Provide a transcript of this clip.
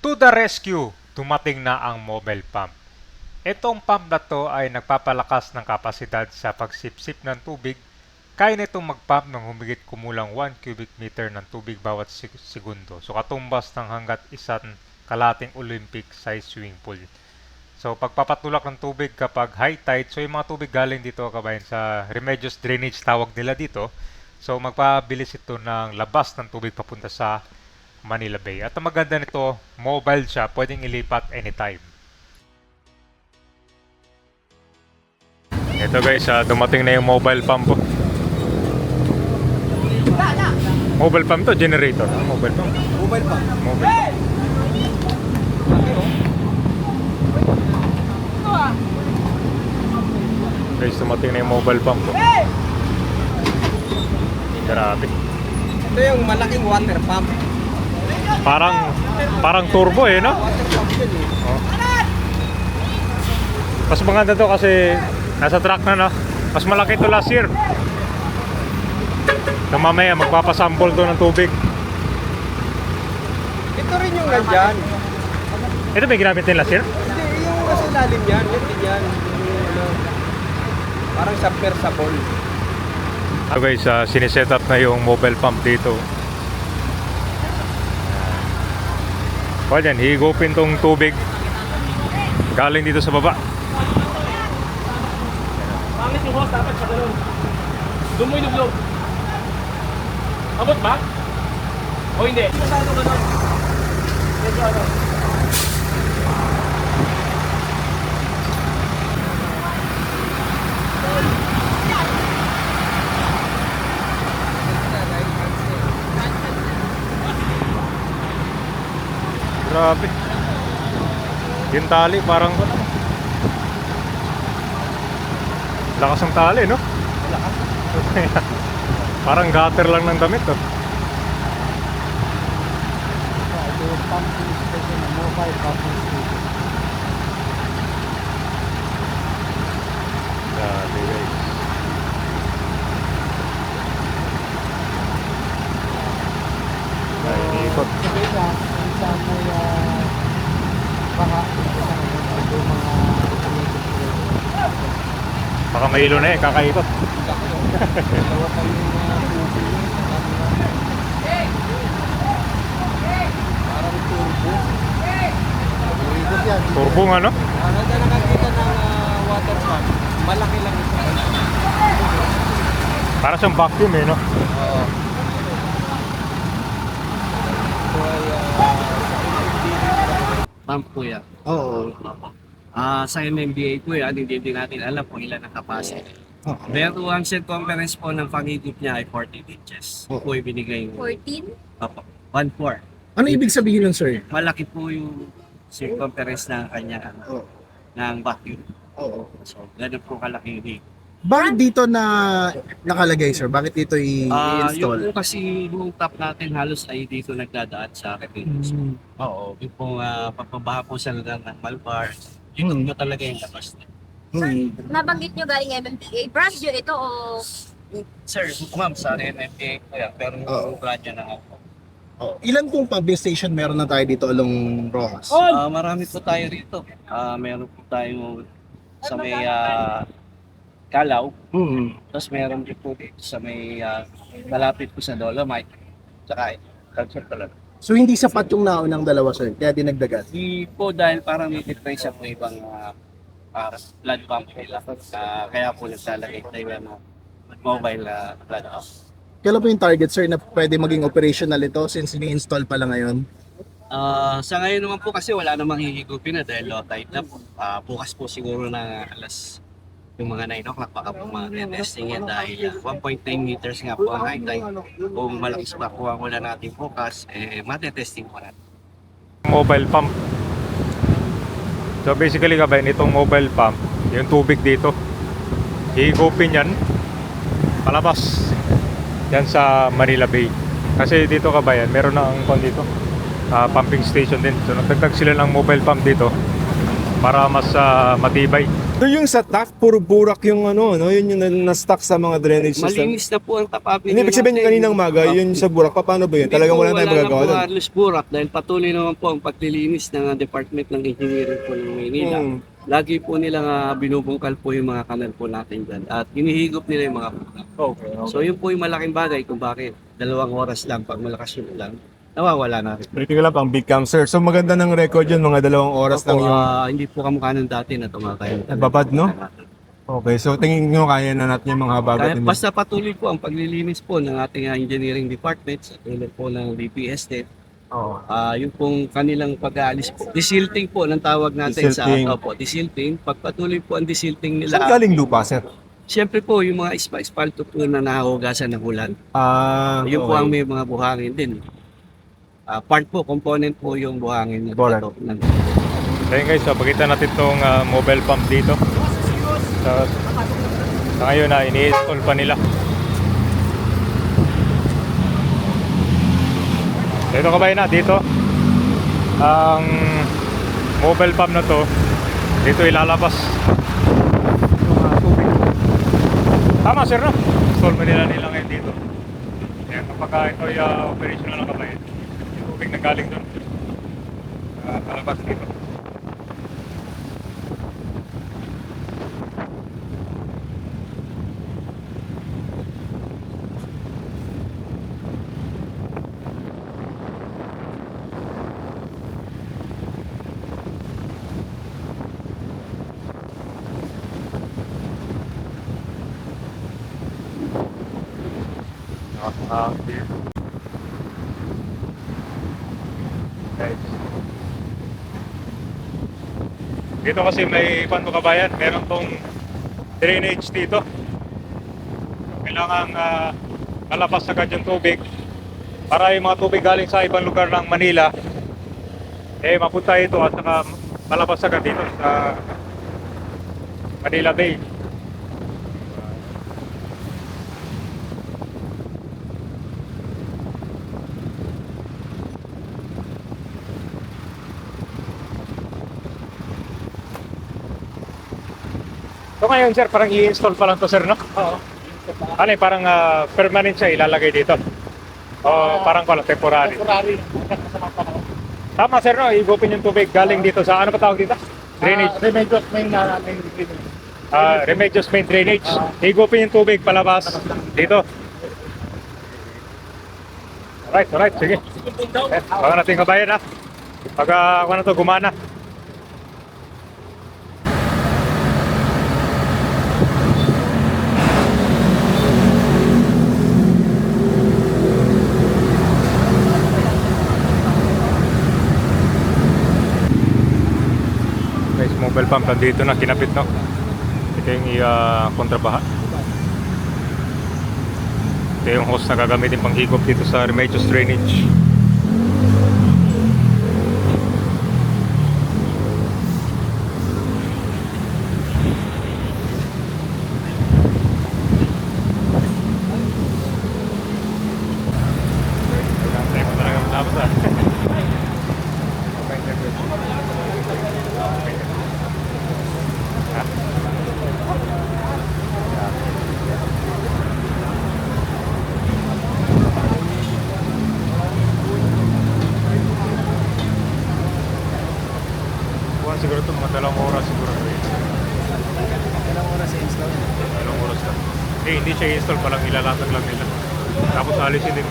To the rescue! Dumating na ang mobile pump. Itong pump na to ay nagpapalakas ng kapasidad sa pagsipsip ng tubig. Kaya nitong mag-pump ng humigit kumulang 1 cubic meter ng tubig bawat segundo. So katumbas ng hanggat isang kalating Olympic size swimming pool. So pagpapatulak ng tubig kapag high tide, so yung mga tubig galing dito kabayan sa Remedios Drainage tawag nila dito. So magpabilis ito ng labas ng tubig papunta sa Manila Bay. At ang maganda nito, mobile siya, pwedeng ilipat anytime. Ito guys, dumating na yung mobile pump po. Mobile pump to, generator. Mobile pump. Mobile pa. Mobile pump. Guys, dumating na yung mobile pump po. Grabe. Ito yung malaking water pump. Parang turbo eh, no? Water pump yun eh. Oh. Mas maganda to kasi nasa track na, no? Mas malaki to last year. So mamaya magpapasample to ng tubig. Ito rin yung nandyan. Ito may ginamit din last year? Hindi, yung nasa lalim yan. Yan din yan. Yung, ano, parang submersible. So guys, siniset up na yung mobile pump dito. Well yan, higupin tong tubig galing dito sa baba. Pangit yung hose, dapat sa galon. Doon mo iluglog. Abot ba? O hindi? Masyado galon. Medyo ano. Grabe. Yung tali parang lakas ng tali, no? Lakas. Parang gutter lang ng damit, no? Ito yung pumping station, mobile pumping station. Grabe guys. Ay, ikot. Sabi na, sa may baha, ito mga Baka mahilo na eh, kakaikot. dalawa pa yung parang turbo. Ikot yan. Turbo nga, no? Hanggang na nakakita ng water pump, malaki lang ito. Para siyang vacuum eh, no? Oo. Ito ay Pump po yan. Oo. Sa MMDA po yan, hindi din natin alam kung ilan ang capacity. Pero ang circumference po ng pangigip niya ay 14 inches. Po yung binigay yung 14? Opo, 1/4. Ano ibig sabihin nun, sir? Malaki po yung circumference ng kanya Oo. ng vacuum. Oo. So, ganun po kalaki yung heat. Bakit dito na nakalagay, sir? Bakit dito i-install? Yung kasi yung top natin halos ay dito nagdadaan sa akin. Hmm. Oo, yung pong papabaha po sa lugar ng Malbar, dito Hmm. nyo talaga yung labas na. Hmm. Nabanggit nyo galing MMDA. Branch nyo ito o Sir, ma'am, sa NMPA po yan, pero Oo. yung brand nyo na ako. Oh. Ilan pong pumping station meron na tayo dito along Rojas? Marami po tayo rito. Meron po tayo sa may Calao, Hmm. tapos meron din po dito sa may malapit po sa Dolomite, tsaka Culture talaga. So hindi sapat yung naunang dalawa, sir? Kaya dinagdagan? Di po dahil parang may difference sa po ibang blood pump nila. Kaya po naglalagay tayo ng mobile blood pump. Kailan po yung target, sir, na pwede maging operational ito since ini-install pa lang ngayon? Sa ngayon naman po kasi wala namang hihigupin na dahil low tide na po. Bukas po siguro na alas yung mga 9 o'clock baka po mga testing yan dahil 1.9 meters nga po ang high tide. Kung malakas pa po ang wala natin focus, matetesting po natin. Mobile pump. So basically kabayan, itong mobile pump, yung tubig dito, higupin yan, palabas yan sa Manila Bay. Kasi dito kabayan, meron na ang dito, pumping station din. So nagdagdag sila ng mobile pump dito para mas matibay. Doon yung sa TAF, puro burak yung ano, no? Yun yung na-stuck sa mga drainage system. Malinis na po ang tapapin. Hindi, ibig sabihin yung kaninang maga, yun sa burak, paano ba yun? Talagang wala tayong magagawa Wala doon. na po halos burak dahil patuloy naman po ang paglilinis ng Department ng Engineering po ng Maynila. Lagi po nilang binubungkal po yung mga kanal po natin dyan at hinihigop nila yung mga burak. Okay. So yun po yung malaking bagay kung bakit 2 oras lang pag malakas yung ulan, nawawala na rin. Pretty ko lang pang big cam, sir. So maganda ng record yun, mga 2 oras lang yung Hindi po kamukha ng dati na tumatay. babad, no? Okay, so tingin nyo kaya na natin yung mga bagat Kaya nila. basta patuloy po ang paglilinis po ng ating engineering department sa tulad po ng DPST. Oo. Yung pong kanilang pag-aalis po. Desilting po ng tawag natin Desilting. sa desilting. Pagpatuloy po ang desilting nila. Saan galing lupa, sir? Siyempre po yung mga espalto po na nahugasan ng ulan. Yun po okay. ang may mga buhangin din. Part po, component po yung buhangin. Alright. Ayun guys, so pakita natin tong mobile pump dito. Sa ngayon na ini-install pa nila. Dito kabayan na, dito. Ang mobile pump na to, dito ilalabas yung tubig. Tama sir, no? Install pa nila ngayon dito. Kaya kapag ito ay operational na kabayan, yung tubig na galing doon, lalabas dito. Dito kasi may panto kabayan, meron tong drainage dito. Kailangan malabas agad yung tubig para yung mga tubig galing sa ibang lugar ng Manila mapunta ito at saka malabas agad dito sa Manila Bay. So ngayon sir, parang i-install pa lang to sir, no? Oo. Ano parang permanent siya ilalagay dito? O parang pala temporary? Temporary. Tama sir, no? Igupin yung tubig galing dito sa, ano pa tawag dito? Drainage. Remedios main na Remedios main drainage. Igupin yung tubig palabas dito. Alright, sige. Baka natin kabayan ha. Pag ako na to gumana. Guys, mobile pump nandito na, kinapit no. Ito yung kontrabaha. Ito yung hose na gagamitin pang higop dito sa Remedios drainage. Tayo mo talaga matapos siguro ito, mga 2 oras siguro. 2 oras sa install. 2 oras lang. Hindi siya i-install, palang ilalatag lang nila. Tapos alisin din.